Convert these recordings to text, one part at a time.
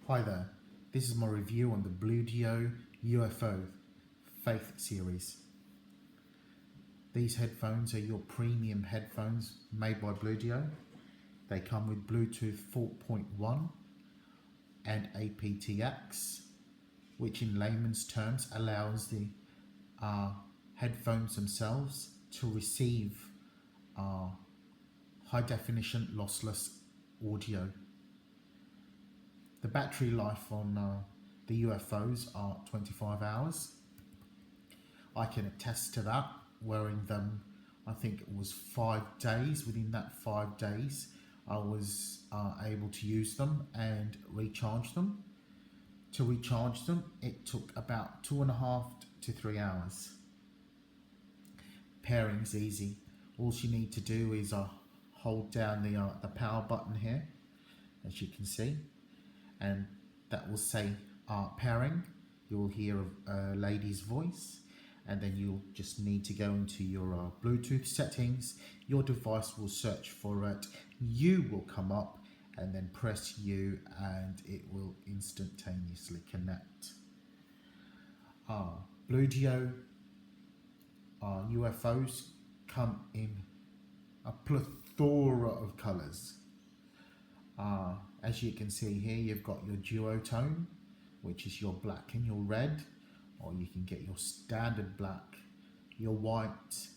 Hi there, this is my review on the Bluedio UFO Faith series. These headphones are your premium headphones made by Bluedio. They come with Bluetooth 4.1 and aptX, which in layman's terms allows the headphones themselves to receive high definition lossless audio. The battery life on the UFOs are 25 hours. I can attest to that, wearing them, I think it was 5 days. Within that 5 days, I was able to use them and recharge them. To recharge them, it took about 2.5 to 3 hours. Pairing's easy. All you need to do is hold down the power button here, as you can see, and that will say pairing. You will hear a lady's voice, and then you'll just need to go into your Bluetooth settings. Your device will search for it. You will come up and then press U, and it will instantaneously connect. Bluedio UFOs come in a plethora of colours. As you can see here, you've got your duotone, which is your black and your red, or you can get your standard black, your white,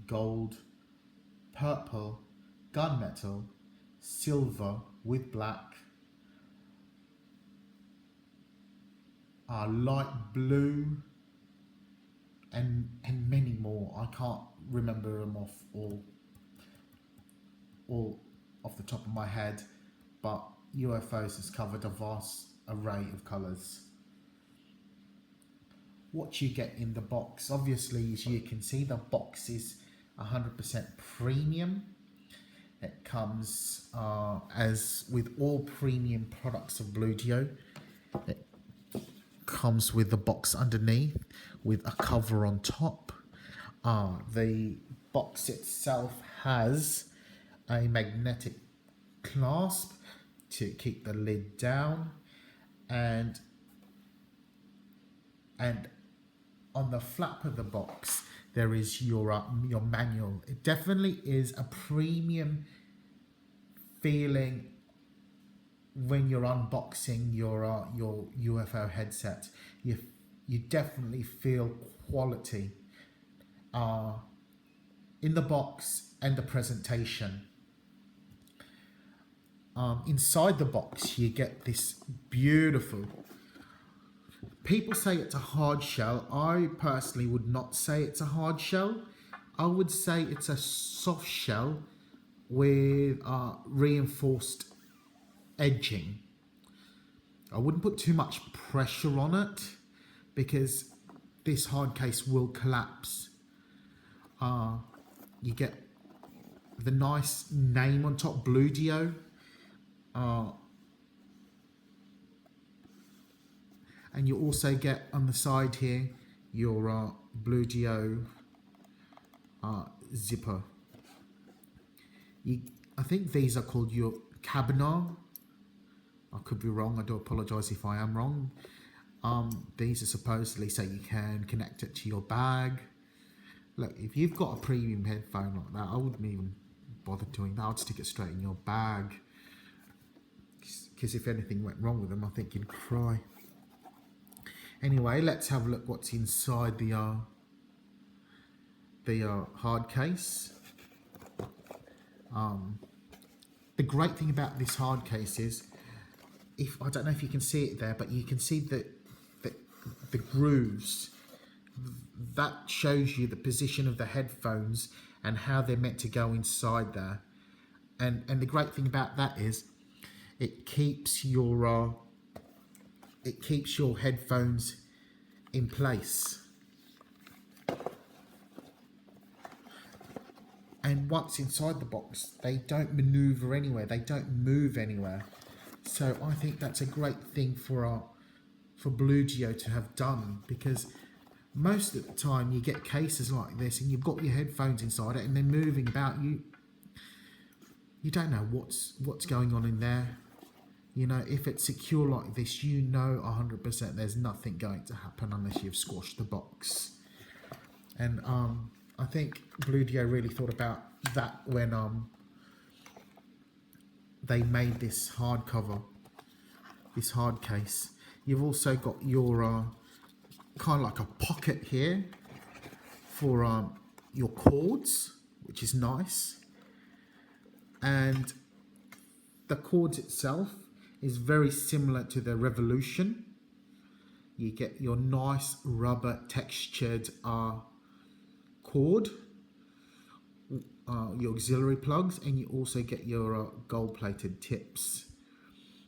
gold, purple, gunmetal, silver with black, light blue, and many more. I can't remember them all off the top of my head, but UFOs has covered a vast array of colours. What you get in the box, obviously, as you can see, the box is 100% premium. It comes as with all premium products of Bluedio. It comes with the box underneath with a cover on top. The box itself has a magnetic clasp to keep the lid down, and on the flap of the box there is your manual. It definitely is a premium feeling when you're unboxing your UFO headset. You definitely feel quality in the box and the presentation. Inside the box you get this beautiful, people say it's a hard shell. I personally would not say it's a hard shell. I would say it's a soft shell with reinforced edging. I wouldn't put too much pressure on it because this hard case will collapse. You get the nice name on top, Bluedio. And you also get on the side here your Bluedio zipper. I think these are called your cabinar. I could be wrong. I do apologise if I am wrong. These are supposedly so you can connect it to your bag. Look, if you've got a premium headphone like that, I wouldn't even bother doing that. I'd stick it straight in your bag, because if anything went wrong with them, I think you'd cry. Anyway, let's have a look what's inside the hard case. The great thing about this hard case is, I don't know if you can see it there, but you can see the grooves. That shows you the position of the headphones and how they're meant to go inside there. And the great thing about that is it keeps your headphones in place. And once inside the box, they don't maneuver anywhere. They don't move anywhere. So I think that's a great thing for Bluedio to have done, because most of the time you get cases like this and you've got your headphones inside it and they're moving about. You don't know what's going on in there. You know, if it's secure like this, you know 100% there's nothing going to happen unless you've squashed the box. And I think Bluedio really thought about that when they made this hardcover, this hard case. You've also got your kind of like a pocket here for your cords, which is nice. And the cords itself is very similar to the Revolution. You get your nice rubber textured cord, your auxiliary plugs, and you also get your gold plated tips.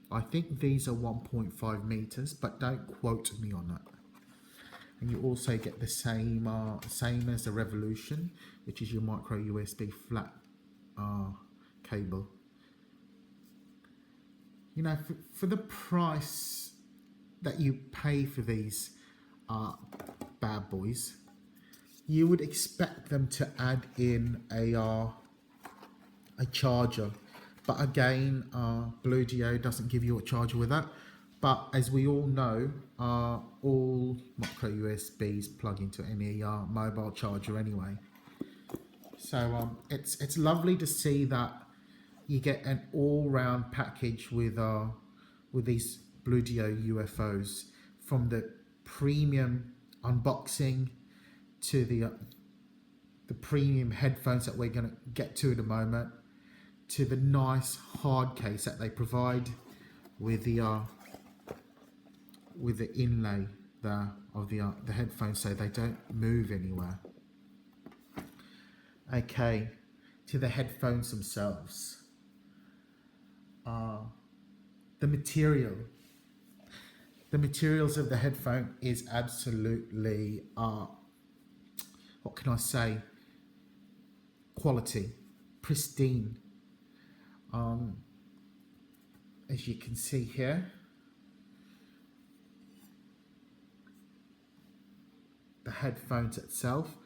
I think these are 1.5 meters, but don't quote me on that. And you also get the same as the Revolution, which is your micro USB flat cable. You know, for the price that you pay for these bad boys, you would expect them to add in a charger. But again, Bluedio doesn't give you a charger with that. But as we all know, all micro USBs plug into any mobile charger anyway. So it's lovely to see that you get an all-round package with these Bluedio UFOs, from the premium unboxing to the premium headphones that we're going to get to in a moment, to the nice hard case that they provide with the inlay of the headphones, so they don't move anywhere. Okay, to the headphones themselves. The materials of the headphone is absolutely what can I say, quality, pristine. As you can see here, the headphones itself,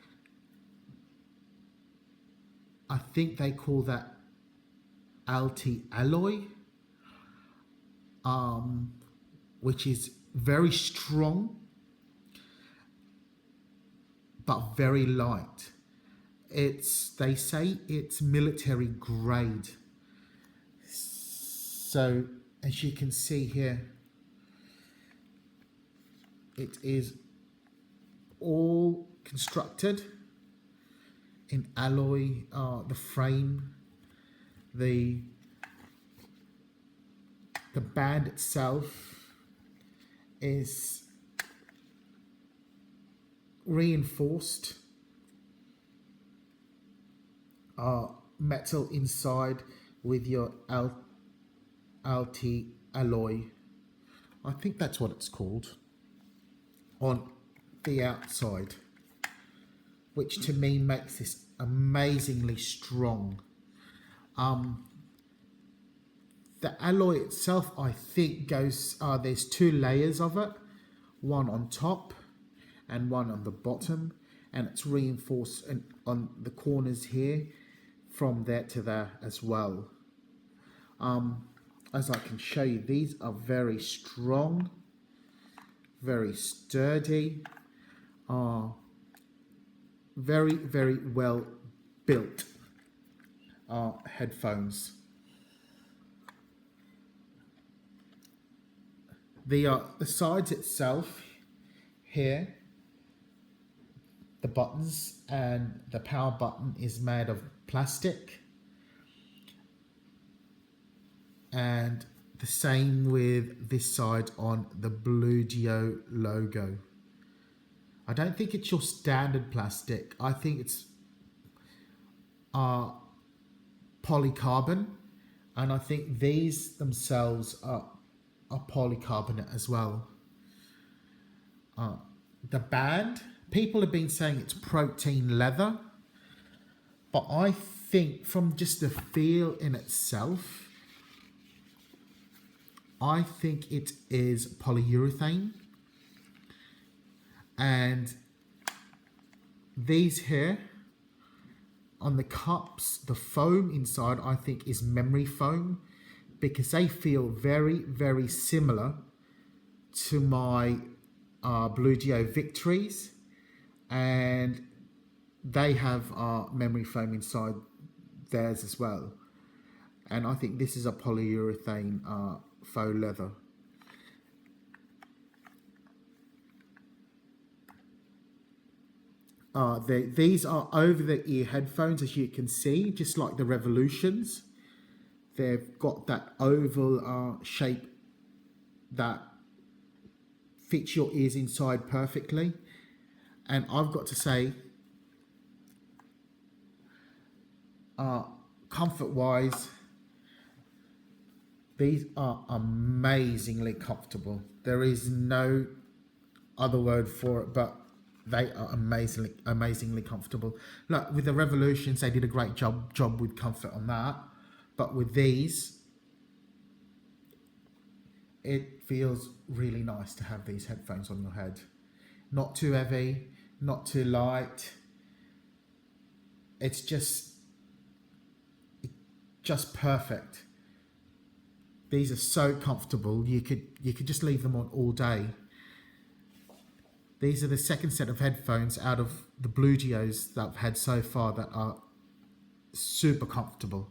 I think they call that alloy, which is very strong but very light. They say it's military grade. So as you can see here, it is all constructed in alloy. The frame, the band itself is reinforced metal inside with your alloy. I think that's what it's called, on the outside, which to me makes this amazingly strong. The alloy itself, I think, goes, there's two layers of it, one on top and one on the bottom, and it's reinforced on the corners here, from there to there as well. As I can show you, these are very strong, very sturdy, very, very well built headphones. The sides itself here, the buttons and the power button is made of plastic, and the same with this side on the Bluedio logo. I don't think it's your standard plastic. I think it's polycarbon, and I think these themselves are polycarbonate as well. The band, people have been saying it's protein leather, but I think from just the feel in itself, I think it is polyurethane. And these here on the cups, the foam inside, I think is memory foam, because they feel very, very similar to my Bluedio Victories, and they have memory foam inside theirs as well. And I think this is a polyurethane faux leather. These are over-the-ear headphones, as you can see, just like the Revolutions. They've got that oval shape that fits your ears inside perfectly. And I've got to say, comfort-wise, these are amazingly comfortable. There is no other word for it, but they are amazingly comfortable. Look, with the Revolutions, they did a great job with comfort on that. But with these, it feels really nice to have these headphones on your head. Not too heavy, not too light. It's just perfect. These are so comfortable. You could just leave them on all day. These are the second set of headphones out of the Bluedios that I've had so far that are super comfortable.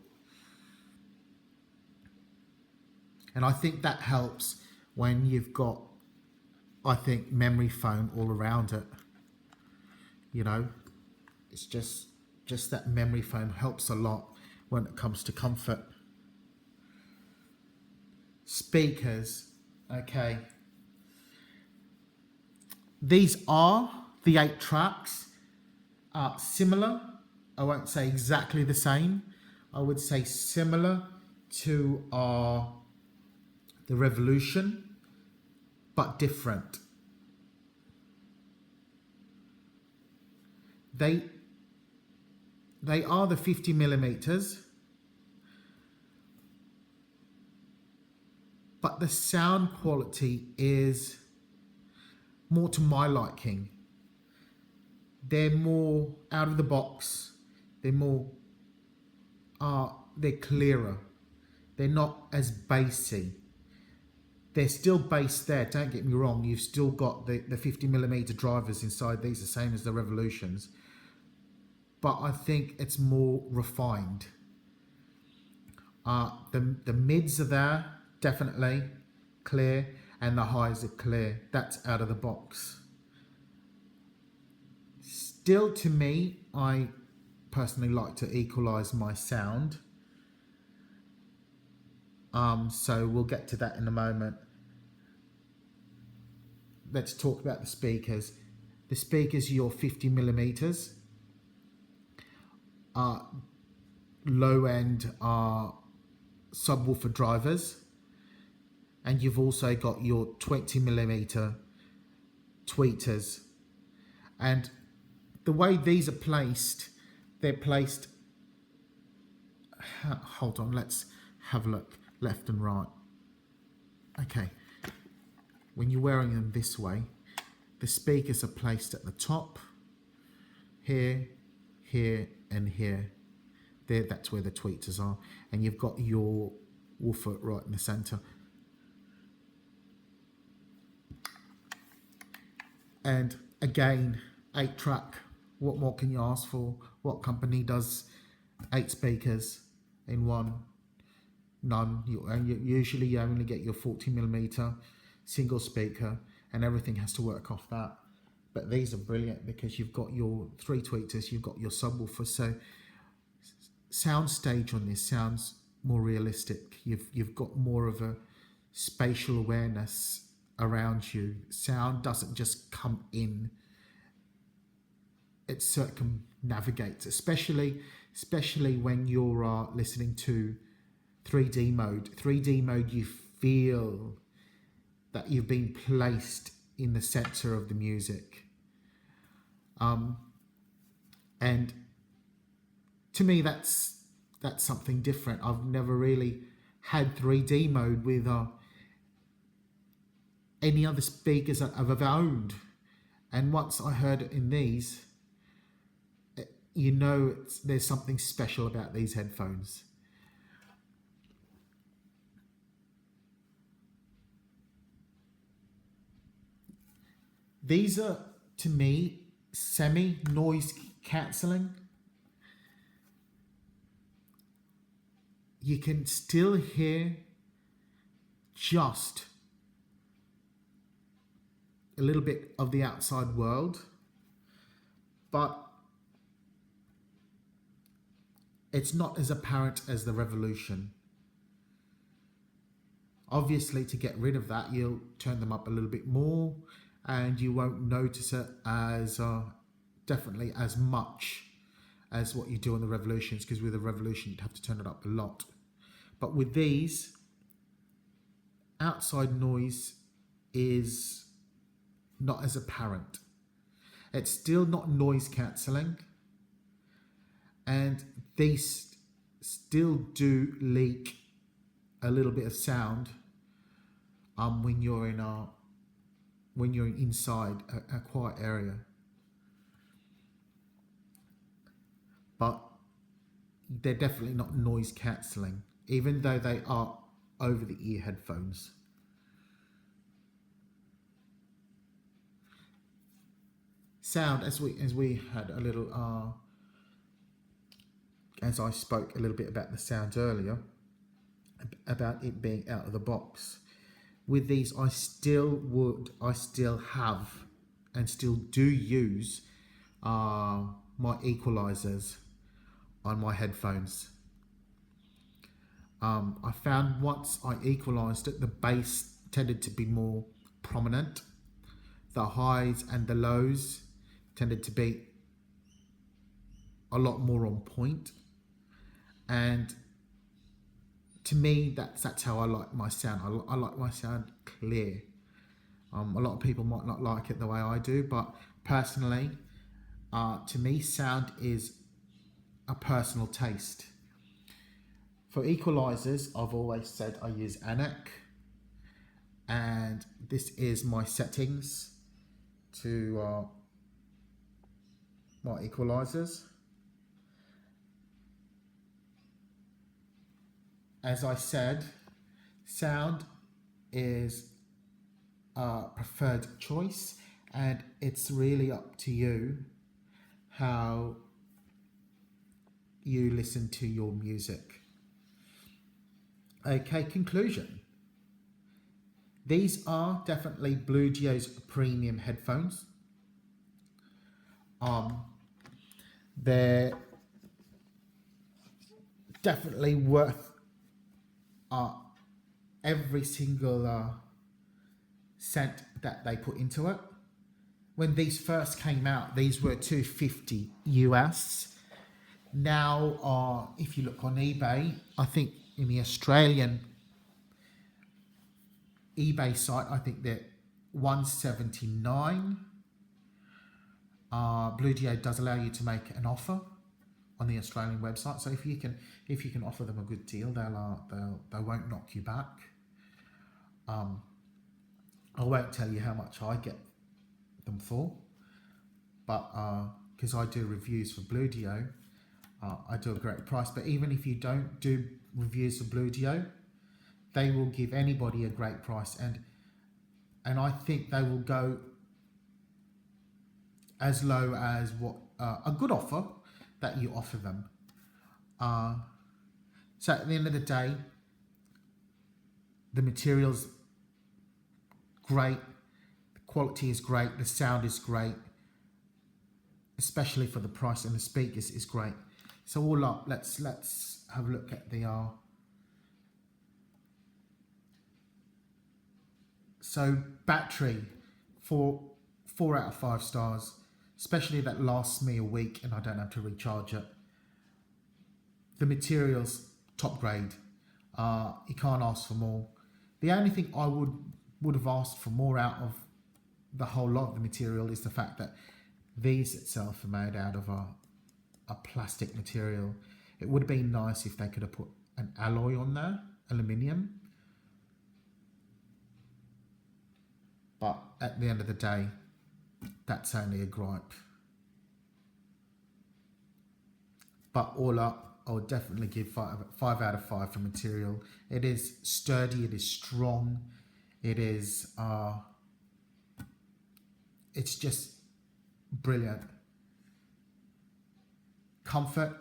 And I think that helps when you've got, I think, memory foam all around it. You know, it's just that memory foam helps a lot when it comes to comfort. Speakers, okay. These are the 8 tracks, similar. I won't say exactly the same. I would say similar to the Revolution, but different. They are the 50 millimeters, but the sound quality is more to my liking. They're more out of the box. They're more, they're clearer. They're not as bassy. They're still bass there, don't get me wrong. You've still got the 50 millimeter drivers inside these, the same as the Revolutions. But I think it's more refined. The mids are there, definitely clear, and the highs are clear. That's out of the box. Still, to me, I personally like to equalize my sound. So we'll get to that in a moment. Let's talk about the speakers. The speakers are your 50 millimeters. Low end subwoofer drivers. And you've also got your 20 millimeter tweeters. And the way these are placed, they're placed, hold on, let's have a look, left and right. Okay, when you're wearing them this way, the speakers are placed at the top, here, here, and here. There, that's where the tweeters are. And you've got your woofer right in the center. And again, 8 track, what more can you ask for? What company does 8 speakers in one? None. You only get your 40 millimeter single speaker, and everything has to work off that. But these are brilliant because you've got your 3 tweeters, you've got your subwoofer. So sound stage on this sounds more realistic. You've got more of a spatial awareness around you. Sound doesn't just come in, it circumnavigates, especially when you're listening to 3D mode. 3D mode, you feel that you've been placed in the center of the music. And to me, that's something different. I've never really had 3D mode with any other speakers that I've ever owned. And once I heard it in these, you know, there's something special about these headphones. These are, to me, semi noise cancelling. You can still hear just a little bit of the outside world, but it's not as apparent as the Revolution. Obviously, to get rid of that, you'll turn them up a little bit more, and you won't notice it as definitely as much as what you do on the Revolutions, because with the Revolution you'd have to turn it up a lot. But with these, outside noise is not as apparent. It's still not noise cancelling, and these still do leak a little bit of sound when you're inside a quiet area, but they're definitely not noise cancelling, even though they are over the ear headphones. Sound, as we had a little as I spoke a little bit about the sound earlier, about it being out of the box. With these, I still have and still do use my equalizers on my headphones. I found once I equalized it, the bass tended to be more prominent. The highs and the lows tended to be a lot more on point. And to me, that's how I like my sound. I like my sound clear. A lot of people might not like it the way I do, but personally, to me, sound is a personal taste. For equalizers, I've always said I use Anak, and this is my settings to my equalizers. As I said, sound is a preferred choice, and it's really up to you how you listen to your music. Okay, conclusion. These are definitely Bluedio's premium headphones. They're definitely worth every single cent that they put into it. When these first came out, these were $250 US. Now, if you look on eBay, I think in the Australian eBay site, I think they're $179. Bluedio does allow you to make an offer on the Australian website, so if you can offer them a good deal, they won't knock you back. I won't tell you how much I get them for, but because I do reviews for Bluedio, I do a great price. But even if you don't do reviews for Bluedio, they will give anybody a great price, and I think they will go as low as what a good offer that you offer them. So at the end of the day, the material's great, the quality is great, the sound is great, especially for the price, and the speakers is great. So all up, let's have a look at the so battery, 4 out of 5 stars, especially that lasts me a week and I don't have to recharge it. The materials, top grade. You can't ask for more. The only thing I would have asked for more out of the whole lot of the material is the fact that these itself are made out of a plastic material. It would have been nice if they could have put an alloy on there, aluminium. But at the end of the day, that's only a gripe. But all up, I would definitely give 5 out of 5 for material. It is sturdy, it is strong, it is it's just brilliant. Comfort,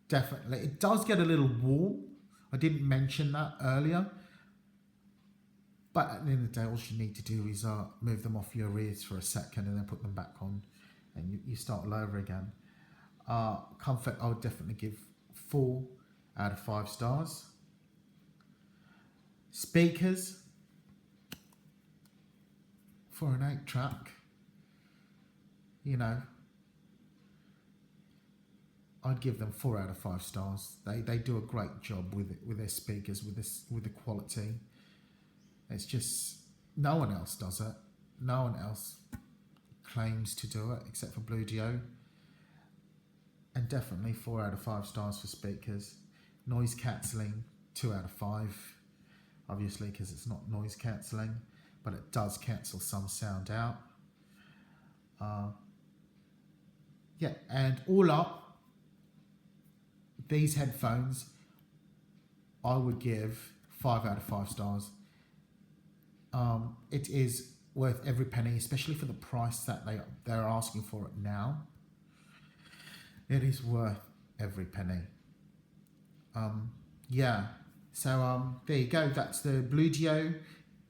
definitely. It does get a little warm. I didn't mention that earlier. But at the end of the day, all you need to do is move them off your ears for a second and then put them back on, and you start all over again. Comfort, I would definitely give 4 out of 5 stars. Speakers, for an 8-track, you know, I'd give them 4 out of 5 stars. They do a great job with it, with their speakers, with the quality. It's just no one else does it. No one else claims to do it except for Bluedio. And definitely 4 out of 5 stars for speakers. Noise cancelling, 2 out of 5. Obviously, because it's not noise cancelling, but it does cancel some sound out. Yeah, and all up, these headphones, I would give 5 out of 5 stars. It is worth every penny, especially for the price that they're asking for it now. It is worth every penny. Yeah, so there you go. That's the Bluedio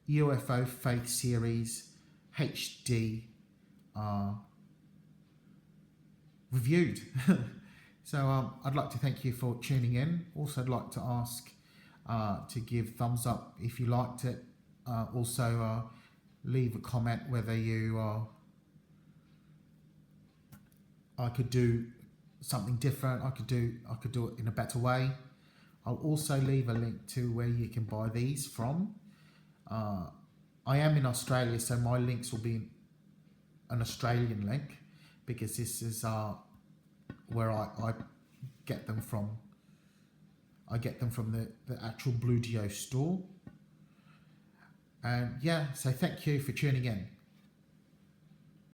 UFO Faith Series HD reviewed. So I'd like to thank you for tuning in. Also, I'd like to ask to give thumbs up if you liked it. Also, leave a comment whether you I could do something different. I could do it in a better way. I'll also leave a link to where you can buy these from. I am in Australia, so my links will be an Australian link, because this is where I get them from. I get them from the actual Bluedio store. And yeah, so thank you for tuning in.